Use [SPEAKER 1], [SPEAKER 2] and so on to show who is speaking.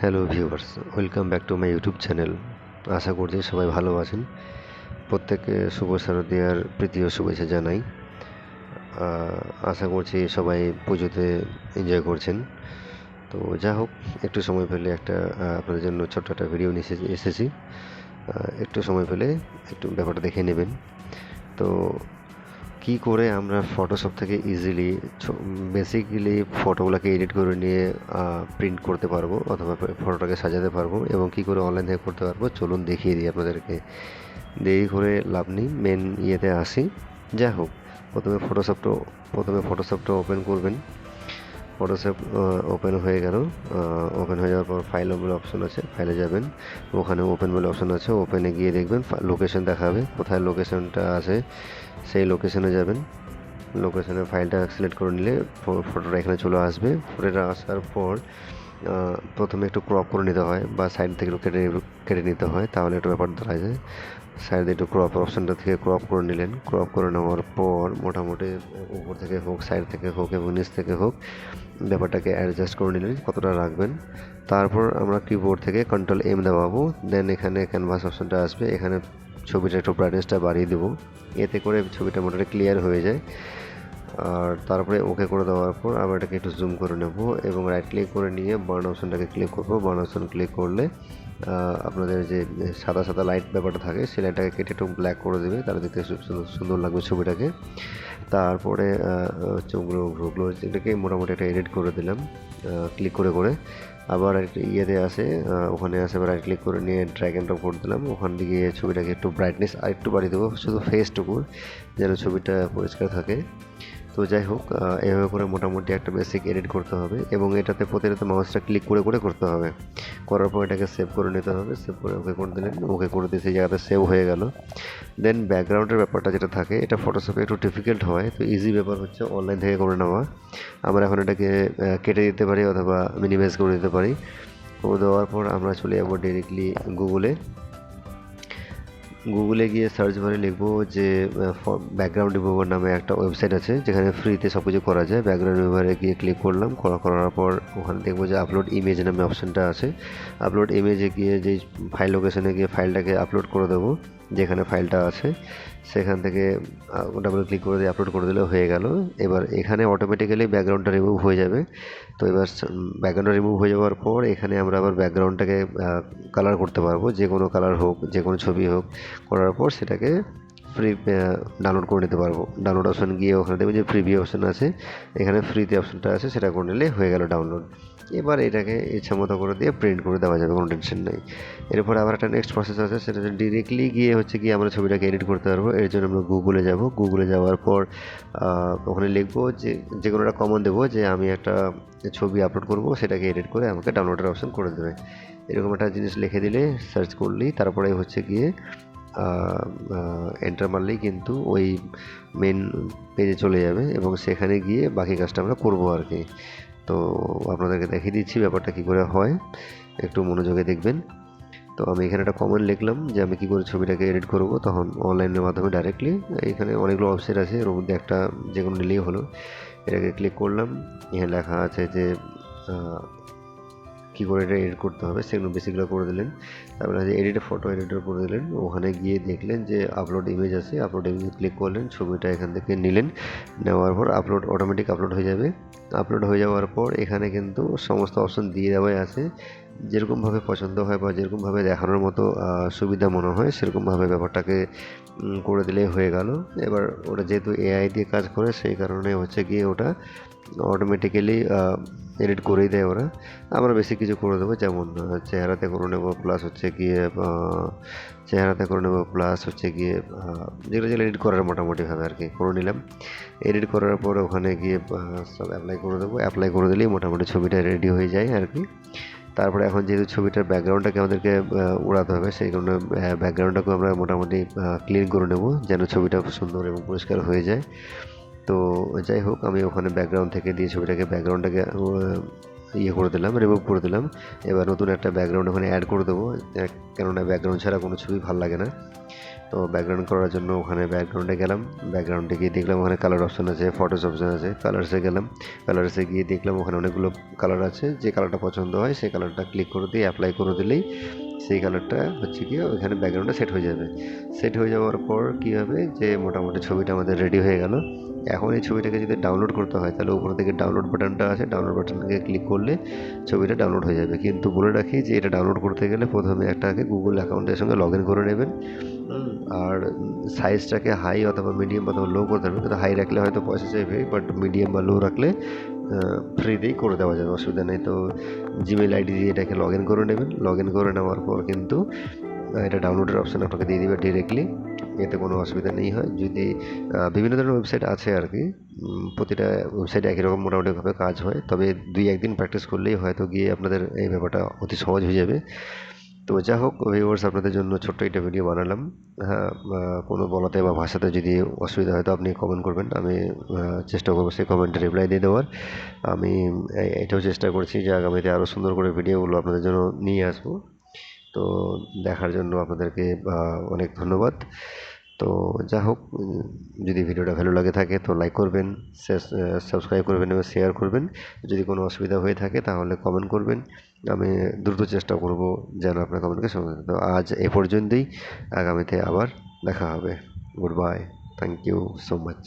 [SPEAKER 1] Hello viewers, welcome back to my YouTube channel. আশা করছি সবাই ভালো আছেন। প্রত্যেককে শুভ শারদীয়ার প্রীতি ও শুভেচ্ছা জানাই। আশা করছি সবাই পুজোতে এনজয় করছেন। তো যা হোক, একটু সময় পেলে একটা আপনাদের জন্য ছোট্ট একটা ভিডিও নিয়ে এসেছি। একটু সময় পেলে একটু ব্যাপারটা দেখে নেবেন। তো কি করে আমরা ফটোশপ থেকে ইজিলি বেসিক্যালি ফটোগুলোকে এডিট করে নিয়ে প্রিন্ট করতে পারবো অথবা ফটোটাকে সাজাতে পারবো এবং কি করে অনলাইন থেকে করতে পারবো, চলুন দেখিয়ে দিই আপনাদেরকে। দেরি করে লাভ নেই, মেন ইয়েতে আসি। যাই হোক, প্রথমে ফটোশপটা ওপেন করবেন। ফটোশপ ওপেন হয়ে গেল। ওপেন হয়ে যাওয়ার পর ফাইল বলে অপশন আছে, ফাইলে যাবেন। ওখানে ওপেন বলে অপশন আছে, ওপেনে গিয়ে দেখবেন লোকেশন দেখাবে, কোথায় লোকেশনটা আছে সেই লোকেশনে যাবেন। লোকেশনে ফাইলটা সিলেক্ট করে নিলে ফটোটা এখানে চলে আসবে। ফটোটা আসার পর প্রথমে একটু ক্রপ করে নিতে হয় বা সাইড থেকে একটু কেটে নিতে হয়, তাহলে একটু ব্যাপার ধরা যায়। সাইডে একটু ক্রপ অপশানটা থেকে ক্রপ করে নিলেন। ক্রপ করে নেওয়ার পর মোটামুটি উপর থেকে হোক, সাইড থেকে হোক এবং নিচ থেকে হোক, ব্যাপারটাকে অ্যাডজাস্ট করে নিলেন কতটা রাখবেন। তারপর আমরা কিবোর্ড থেকে কন্ট্রোল M দাবাবো। দেন এখানে ক্যানভাস অপশানটা আসবে, এখানে ছবিটা একটু ব্রাইটনেসটা বাড়িয়ে দেবো, এতে করে ছবিটা মোটামুটি ক্লিয়ার হয়ে যায়। আর তারপরে ওকে করে দেওয়ার পর আবার এটাকে একটু জুম করে নেব এবং রাইট ক্লিক করে নিয়ে বার্ন অপশনটাকে ক্লিক করবো। বার্ন অপশন ক্লিক করলে আপনাদের যে সাদা সাদা লাইট ব্যাপারটা থাকে সেই লাইটটাকে কেটে একটু ব্ল্যাক করে দেবে, তাহলে দেখতে সুন্দর লাগবে ছবিটাকে। তারপরে চোখগুলো ভ্রুগুলো এটাকে মোটামুটি একটা এডিট করে দিলাম ক্লিক করে করে। আবার ইয়েতে আসে, ওখানে আসে আবার রাইট ক্লিক করে নিয়ে ড্র্যাগ অ্যান্ড ড্রপ করে দিলাম। ওখান থেকে ছবিটাকে একটু ব্রাইটনেস আরেকটু বাড়িয়ে দেবো, শুধু ফেসটুকু, যেন ছবিটা পরিষ্কার থাকে। তো যাই হোক, এভাবে করে মোটামুটি একটা বেসিক এডিট করতে হবে এবং এটাতে প্রতিটাতে মাউসটা ক্লিক করে করে করতে হবে। করার পর এটাকে সেভ করে নিতে হবে। সেভ করে ওকে করে দিলেন, ওকে করে দিয়ে সেই জায়গাতে সেভ হয়ে গেল। দেন ব্যাকগ্রাউন্ডের ব্যাপারটা যেটা থাকে, এটা ফটোশপে একটু ডিফিকাল্ট হয়, তো ইজি ব্যাপার হচ্ছে অনলাইন থেকে করে নেওয়া। আমরা এখন এটাকে কেটে দিতে পারি অথবা মিনিমাইজ করে দিতে পারি। করে দেওয়ার পর আমরা চলে যাবো ডিরেক্টলি গুগলে গিয়ে সার্চ বারে লিখবো যে ব্যাকগ্রাউন্ড রিমুভার নামে একটা ওয়েবসাইট আছে, যেখানে ফ্রিতে সব কিছু করা যায়। ব্যাকগ্রাউন্ড রিমুভারে গিয়ে ক্লিক করলাম, করার পর ওখানে দেখবো যে আপলোড ইমেজ নামে অপশানটা আছে। আপলোড ইমেজে গিয়ে যেই ফাইল লোকেশনে গিয়ে ফাইলটাকে আপলোড করে দেবো, যেখানে ফাইলটা আছে সেখান থেকে ডাবল ক্লিক করে দিয়ে আপলোড করে দিলে হয়ে গেল। এবার এখানে অটোমেটিক্যালি ব্যাকগ্রাউন্ডটা রিমুভ হয়ে যাবে। তো এবার ব্যাকগ্রাউন্ডটা রিমুভ হয়ে যাওয়ার পর এখানে আমরা আবার ব্যাকগ্রাউন্ডটাকে কালার করতে পারবো, যে কোনো কালার হোক, যে কোনো ছবি হোক। করার পর সেটাকে ফ্রি ডাউনলোড করে নিতে পারবো। ডাউনলোড অপশান গিয়ে ওখানে দেখবেন যে প্রিভিউ অপশান আছে, এখানে ফ্রিতে অপশানটা আছে, সেটা করে নিলে হয়ে গেল ডাউনলোড। এবার এটাকে ইচ্ছা মতো করে দিয়ে প্রিন্ট করে দেওয়া যাবে, কোনো টেনশন নেই। এরপর আবার একটা নেক্সট প্রসেস আছে, সেটা হচ্ছে ডিরেক্টলি গিয়ে আমরা ছবিটাকে এডিট করতে পারবো। এর জন্য আমরা গুগলে যাব। গুগলে যাওয়ার পর ওখানে লিখবো যে কোনো একটা কমন দেবো যে আমি একটা ছবি আপলোড করব, সেটাকে এডিট করে আমাকে ডাউনলোডের অপশান করে দেবে। এরকম একটা জিনিস লিখে দিলে, সার্চ করলেই তারপরে গিয়ে এন্টার মারলেই কিন্তু ওই মেন পেজে চলে যাবে এবং সেখানে গিয়ে বাকি কাজটা আমরা করবো আর কি। তো আপনাদেরকে দেখিয়ে দিচ্ছি ব্যাপারটা কী করে হয়, একটু মনোযোগে দেখবেন। তো আমি এখানে একটা কমেন্ট লিখলাম যে আমি কী করে ছবিটাকে এডিট করব, তখন অনলাইনের মাধ্যমে ডাইরেক্টলি এখানে অনেকগুলো ওয়েবসাইট আছে, এর মধ্যে একটা যে কোনো নিলেই হলো। এটাকে ক্লিক করলাম, এখানে লেখা আছে যে কী করে এটা এডিট করতে হবে, সেগুলো বেসিকগুলো করে দিলেন। তারপরে যে ফটো এডিটর করে দিলেন। ওখানে গিয়ে দেখলেন যে আপলোড ইমেজ আছে, আপলোড ইমেজ ক্লিক করলেন, ছবিটা এখান থেকে নিলেন। নেওয়ার পর অটোমেটিক আপলোড হয়ে যাবে। আপলোড হয়ে যাওয়ার পর এখানে কিন্তু সমস্ত অপশন দিয়ে দেওয়াই আছে, যেরকমভাবে পছন্দ হয় বা যেরকমভাবে দেখানোর মতো সুবিধা মনে হয় সেরকমভাবে ব্যাপারটাকে করে দিলেই হয়ে গেল। এবার ওটা যেহেতু এআই দিয়ে কাজ করে, সেই কারণে গিয়ে ওটা অটোমেটিক্যালি এডিট করেই দেয় ওরা। আমরা বেশি কিছু করে দেবো, যেমন চেহারাতে করে নেবো, প্লাস যেগুলো যেগুলো এডিট করার মোটামুটিভাবে আর কি করে নিলাম। এডিট করার পর ওখানে গিয়ে সব অ্যাপ্লাই করে দেবো। অ্যাপ্লাই করে দিলেই মোটামুটি ছবিটা রেডি হয়ে যায় আর কি। তারপরে এখন যেহেতু ছবিটার ব্যাকগ্রাউন্ডটাকে আমাদেরকে উড়াতে হবে, সেই কারণে ব্যাকগ্রাউন্ডটাকেও আমরা মোটামুটি ক্লিন করে নেব, যেন ছবিটা সুন্দর এবং পরিষ্কার হয়ে যায়। তো যাই হোক, আমি ওখানে ব্যাকগ্রাউন্ড থেকে দিয়ে ব্যাকগ্রাউন্ডটাকে করে দিলাম, রিমুভ করে দিলাম। এবার নতুন একটা ব্যাকগ্রাউন্ড ওখানে অ্যাড করে দেবো, কেননা ব্যাকগ্রাউন্ড ছাড়া কোনো ছবি ভালো লাগে না। তো ব্যাকগ্রাউন্ড করার জন্য ওখানে ব্যাকগ্রাউন্ডে গেলাম, ব্যাকগ্রাউন্ডে গিয়ে দেখলাম ওখানে কালার অপশন আছে, ফটোস অপশন আছে, কালার্সে গেলাম, কালার্সে গিয়ে দেখলাম ওখানে অনেকগুলো কালার আছে, যে কালারটা পছন্দ হয় সেই কালারটা ক্লিক করে দিয়ে অ্যাপ্লাই করে দিলেই সেই কালারটা হচ্ছে কি ওইখানে ব্যাকগ্রাউন্ডে সেট হয়ে যাবে। সেট হয়ে যাওয়ার পর কী হবে যে মোটামুটি ছবিটা আমাদের রেডি হয়ে গেল। এখন এই ছবিটাকে যদি ডাউনলোড করতে হয় তাহলে উপর থেকে ডাউনলোড বাটনটা আছে, ডাউনলোড বাটনকে ক্লিক করলে ছবিটা ডাউনলোড হয়ে যাবে। কিন্তু বলে রাখি যে এটা ডাউনলোড করতে গেলে প্রথমে একটা আগে গুগল অ্যাকাউন্টের সঙ্গে লগ ইন করে নেবেন। আর সাইজটাকে হাই অথবা মিডিয়াম অথবা লো করতে হবে, কিন্তু হাই রাখলে হয়তো পয়সা চাইবে, বাট মিডিয়াম বা লো রাখলে ফ্রিতেই করে দেওয়া যাবে, অসুবিধা নেই। তো জিমেল আইডি দিয়ে এটাকে লগ ইন করে নেবেন। লগ ইন করে নেওয়ার পর কিন্তু এটা ডাউনলোডের অপশান আপনাকে দিয়ে দেবে ডিরেক্টলি, এতে কোনো অসুবিধা নেই হয়। যদি বিভিন্ন ধরনের ওয়েবসাইট আছে আর কি, প্রতিটা ওয়েবসাইটে একই রকম মোটামুটিভাবে কাজ হয়, তবে 2-1 দিন প্র্যাকটিস করলেই হয়তো গিয়ে আপনাদের এই ব্যাপারটা অতি সহজ হয়ে যাবে। তো যা হোক ভিউয়ার্স, আপনাদের জন্য ছোট্ট একটা ভিডিও বানালাম। হ্যাঁ, কোনো বলাতে বা ভাষাতে যদি অসুবিধা হয় তো আপনি কমেন্ট করবেন, আমি চেষ্টা করবো সেই কমেন্টে রিপ্লাই দিয়ে দেওয়ার। আমি এটাও চেষ্টা করছি যে আগামীতে আরও সুন্দর করে ভিডিওগুলো আপনাদের জন্য নিয়ে আসবো। তো দেখার জন্য আপনাদেরকে অনেক ধন্যবাদ। তো যা হোক, যদি ভিডিওটা ভালো লাগে থাকে তো লাইক করবেন, সাবস্ক্রাইব করবেন এবং শেয়ার করবেন। যদি কোনো অসুবিধা হয়ে থাকে তাহলে কমেন্ট করবেন, আমি দ্রুত চেষ্টা করব যেন আপনার কমেন্টকে সমাধান। তো আজ এ পর্যন্তই, আগামীতে আবার দেখা হবে। Good bye, thank you so much.